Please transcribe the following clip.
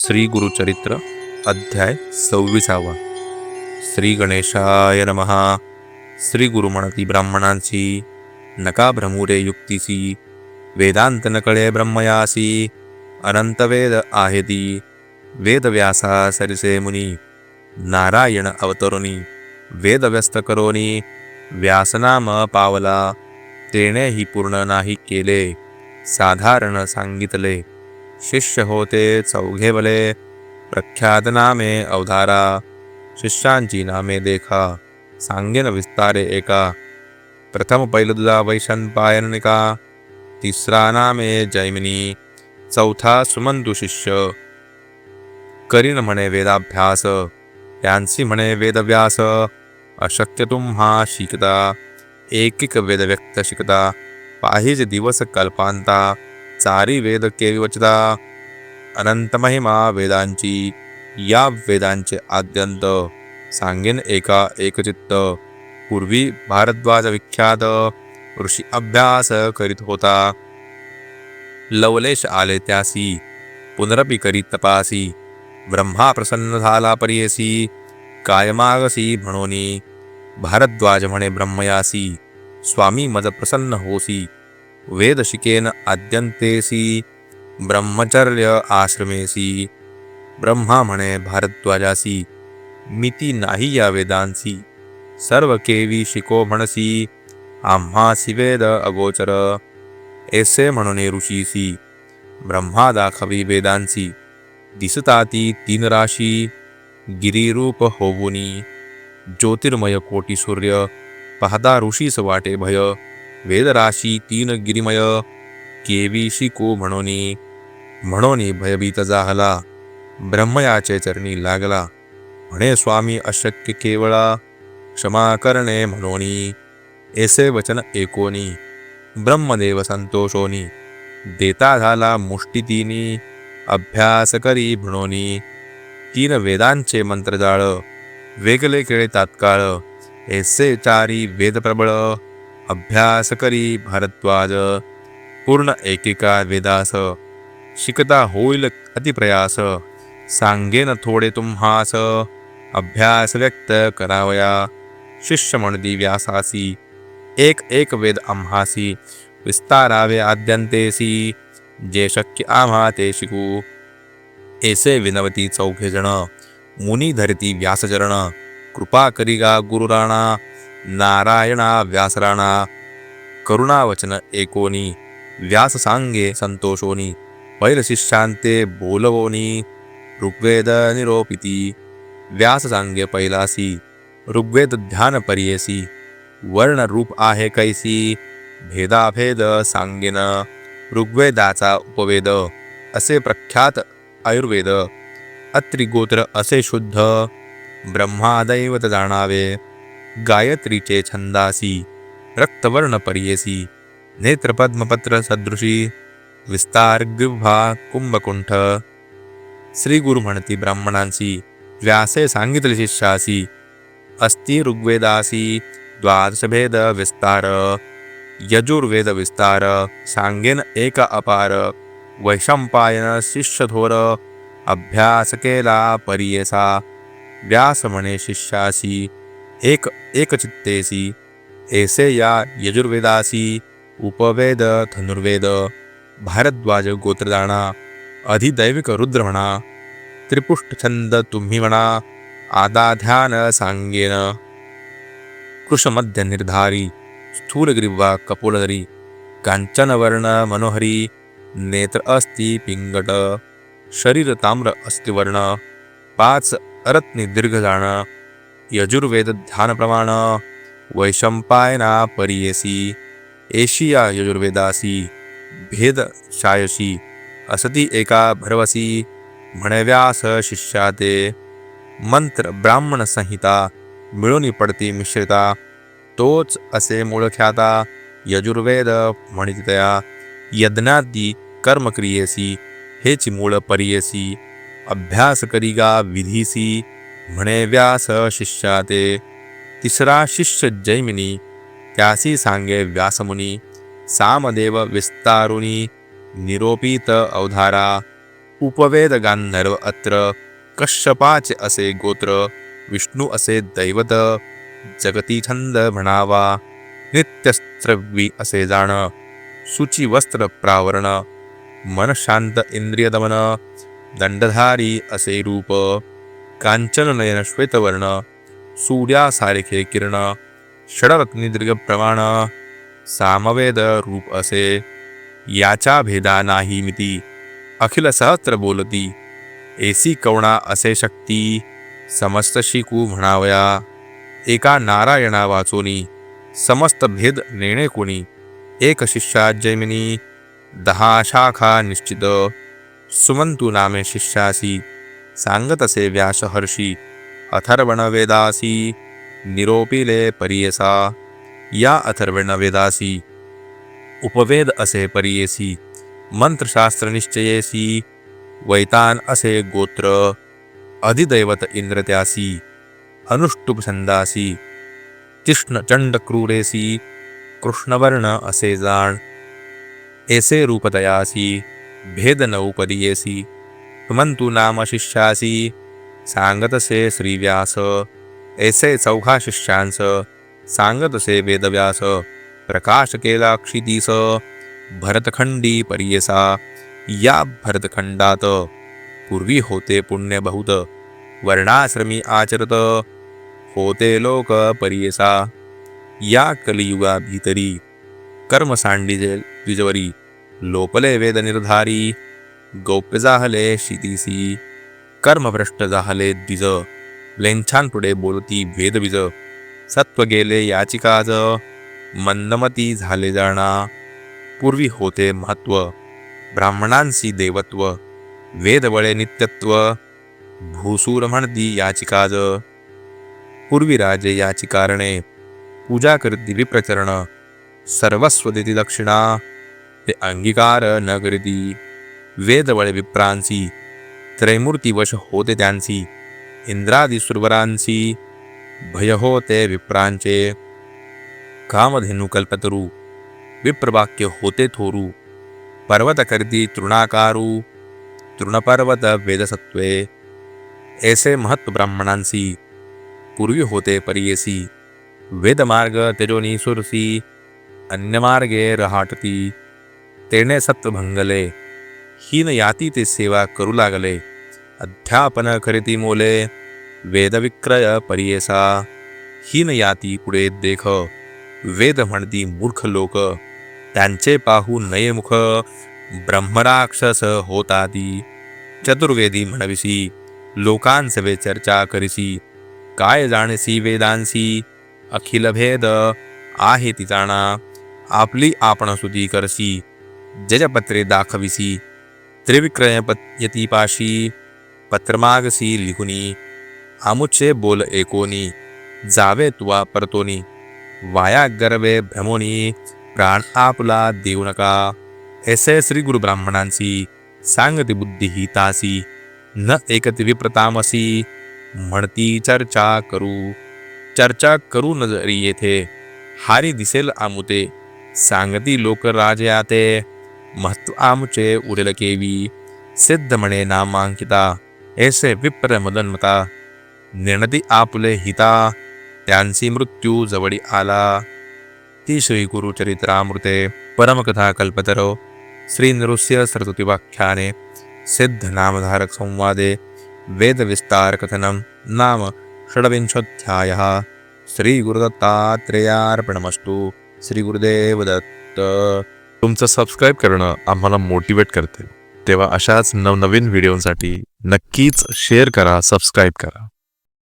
श्री गुरुचरित्र अध्याय 26. श्री गणेशाय नमः. श्री गुरु म्हणती ब्राह्मणांसी, नका भ्रमुरे युक्तीसी, वेदांत न कळे ब्रह्मयासी, अनंत वेद आहेती, वेद व्यासा सरिसे मुनी, नारायण अवतरुनी, वेद व्यस्त करोनी, व्यासनाम पावला, तेणेही पूर्ण नाही केले, साधारण सांगितले, शिष्य होते चौघे भले, प्रख्यात नामे अवधारा, शिष्यांची नामे देखा, सांगेन विस्तारे एका, प्रथम पैलुदा वैशंपायनिका, तिसरा नामे जैमिनी, चौथा सुमंतू शिष्य, करीन म्हणे वेदाभ्यास, त्यांसी म्हणे वेदव्यास, अशक्य तुम्हा शिकता, एकिक वेद व्यक्त शिकता, पाहिजे दिवस कल्पांता, चारी वेद केवी वचता, अनंत महिमा वेदांची, या वेदांचे आद्यंत, सांगेन एका एकचित्त, पूर्वी भारद्वाज विख्यात, ऋषी अभ्यास करीत होता, लवलेश आले त्यासी, पुनरपि करीत तपासी, ब्रह्मा प्रसन्न झाला परियेसी, कायमागसी म्हणोनी, भारद्वाज म्हणे ब्रह्मयासी, स्वामी मज प्रसन्न होसी, वेद शिकेन आद्यंतेसी, ब्रह्मचर्य आश्रमेसी, ब्रह्मा म्हणे भारद्वाजासी, मिती नाही या वेदांसी, सर्व केवी शिको म्हणसी, आम्हासी वेद अगोचर, ऐसे म्हणून ऋषीसी, ब्रह्मा दाखवी वेदांसी, दिसताती तीन राशी, गिरिरूप होवुनी, ज्योतिर्मय कोटी सूर्य, पाहता ऋषीस वाटे भय, वेदराशी तीन गिरिमय, केवी शिको म्हणोनी भयभीत जाहला, ब्रह्मयाचे चरणी लागला, म्हणे स्वामी अशक्य केवळा, क्षमा करणे म्हणोनी, ऐसे वचन एकोनी, ब्रह्मदेव संतोषोनी, देता झाला मुष्टी तिनी, अभ्यास करी म्हणोनी, तीन वेदांचे मंत्रजाळ, वेगळे केळे तात्काळ, ऐसे चारी वेद प्रबळ, अभ्यास करी भारद्वाज, पूर्ण एकेका वेदास, शिकता होईल अतिप्रयास, सांगेन थोडे तुम्हास, अभ्यास व्यक्त करावया, शिष्य म्हणती व्यासासी, एक एक वेद आम्हासी, विस्तारावे आद्यंतेसी, जे शक्य आम्हा ते शिकू, ऐसे विनवती चौघे जण, मुनी धरती व्यासचरण, कृपा करिगा गुरुराणा, नारायणा व्यासराणा, करुणावचन एकोनी, व्यास सांगे संतोषोनी, पैल शिष्यांते बोलवोनी, ऋग्वेद निरोपिती, व्यास सांगे पैलासी, ऋग्वेद ध्यान परियेसी, वर्ण रूप आहे कैसी, भेदाभेद सांगेन, ऋग्वेदाचा उपवेद, असे प्रख्यात आयुर्वेद, अत्रिगोत्र असे शुद्ध, ब्रह्मादैवत जाणावे, गायत्रीचे छंदासी, रक्तवर्ण परियेसी, नेत्रपद्मपत्र सदृशी, विस्तार ग्रीव्हा कुंभकुंठ, श्री गुरु म्हणती ब्राह्मणांसी, व्यासे सांगितले शिष्यासी, अस्ति ऋग्वेदासी, द्वादशभेद विस्तार, यजुर्वेद विस्तार, सांगेन एका अपार, वैशंपायन शिष्यथोर, अभ्यास केला परियेसा, व्यास म्हणे शिष्यासी, एक एकचित्तेसी, ऐसे या यजुर्वेदासी, उपवेद धनुर्वेद, भारद्वाज गोत्रदाणा, अधिदैविक रुद्र म्हणा, त्रिपुष्ट छंद तुम्ही म्हणा, आदाध्यान सांगेन, कृशमध्य निर्धारी, स्थूलग्रीवा कपोलधरी, कांचनवर्ण मनोहरी, नेत्र अस्ति पिंगट, शरीर ताम्र अस्तिवर्ण, पाच अरत्नी दीर्घजाण, यजुर्वेद ध्यान प्रमाण, वैशंपायना परियेसी, एशिया यजुर्वेदासी, भेद शायशी, असती एका भरवसी, म्हणे व्यास शिष्याते, मंत्र ब्राह्मण संहिता, मिळून पडती मिश्रिता, तोच असे मूळ ख्याता, यजुर्वेद म्हणितया, यज्ञादी कर्मक्रियेसी, हेची मूळ परियेसी, अभ्यास करिगा विधीसी, म्हणे व्यास शिष्याते, तिसरा शिष्य जैमिनी, त्यासी सांगे व्यासमुनी, सामदेव विस्तारुनी, निरोपित अवधारा, उपवेद गांधर्व अत्र कश्यपाचे असे गोत्र विष्णू असे दैवत जगती छंद म्हणावा नित्यस्त्रवी असे जाण सुची वस्त्र प्रावरण मन शांत इंद्रिय दमन दंडधारी असे रूप कांचन नयन श्वेतवर्ण सूर्यासारखे किरण षडरत्नी दीर्घ प्रमाण सामवेद रूप असे याच्या भेदा नाही मिती अखिल सहस्त्र बोलती एसी कवणा असे शक्ती समस्त शिकू म्हणावया एका नारायणा वाचोनी समस्त भेद नेणे कोणी एक शिष्या जैमिनी 10 शाखा निश्चित सुमंतू नामे शिष्यासी सांगत असे व्यास हर्षी अथर्वण वेदासी निरोपिले परियसा या अथर्वण वेदासी उपवेद असे परियेसी मंत्रशास्त्र निश्चयेसी वैतान असे गोत्र अधिदैवत इंद्र त्यासी अनुष्टुप छंदासी तिष्ण चंड क्रूरेसी कृष्णवर्ण असे जाण ऐसे रूपदयासी भेद नौपदीयेसी तुमंतु नाम शिष्यासी सांगतसे श्रीव्यास ऐसे 4 शिष्यांस सांगतसे वेदव्यास प्रकाश केला क्षितीस भरतखंडी परियेसा या भरतखंडात पूर्वी होते पुण्य बहुत वर्णाश्रमी आचरत होते लोक परियेसा या कलियुगा भीतरी कर्म सांडिजे द्विजवरी लोपले वेद निर्धारी गौप्य जाहले शितीसी कर्मभ्रष्ट जाहले द्विज लेंछांपुढे बोलती भेदबीज सत्व गेले याचिकाज मंदमती झाले जाणा पूर्वी होते महत्व ब्राह्मणांसी देवत्व वेदवळे नित्यत्व भूसूर म्हणती याचिकाज पूर्वी राजे याची कारणे पूजा करती विप्रचरण सर्वस्व देती दक्षिणा ते अंगीकार न करीती वेदवळे विप्रांसी त्रैमूर्ती वश होते त्यांसी इंद्रादी सुरवरांसी भय होते विप्रांचे कामधेनु कल्पतरू विप्रवाक्य होते थोरू पर्वत करती तृणाकारू तृणपर्वत वेदसत्वे ऐसे महत्व ब्राह्मणांसी पूर्वी होते परियेसी वेदमार्ग तेजोनी सुरसी अन्यमार्गे रहाटती तेने सत्व भंगले हीन याती ते सेवा करू लागले अध्यापन करीती मोले वेदविक्रय परियेसा हीन याती पुढे देख वेद म्हणती मूर्ख लोक त्यांचे पाहू नये मुख ब्रह्मराक्षस होताती चतुर्वेदी म्हणविसी लोकांसवे चर्चा करिसी काय जाणसी वेदांसी अखिल भेद आहे ती जाणा आपली आपण सुधी करसी जजपत्रे दाखविसी त्रिविक्रय यतीपाशी पत्रमागसी लिहुनी आमुचे बोल एकोनी जावे तुवा परतोनी वाया गर्वे भ्रमोनी प्राण आपला देऊ नका ऐसे श्री गुरु ब्राह्मणांसी सांगती बुद्धी हितासी न एकती विप्रतामसी म्हणती चर्चा करू न जरी येथे हारी दिसेल आमुते सांगती लोक राजयाते महत्व आमुचे उरेल केवी सिद्ध म्हणे नामांकिता ऐसे विप्र मदन्मता निर्णती आपुले हिता त्यांची मृत्यू जवळी आला ती श्री गुरुचरित्रामृते परमकथा कल्पतरो श्री नृस्य सरस्वती व्याख्याने सिद्ध नामधारक संवादे वेद विस्तार कथनम नाम षड्विंशोऽध्यायः श्री गुरुदत्तात्रेयार्पणमस्तु. श्री गुरुदेव दत्त. तुमचं सबस्क्राईब करणं आम्हाला मोटिवेट करते, तेव्हा अशाच नवनवीन व्हिडिओसाठी नक्कीच शेअर करा, सबस्क्राईब करा.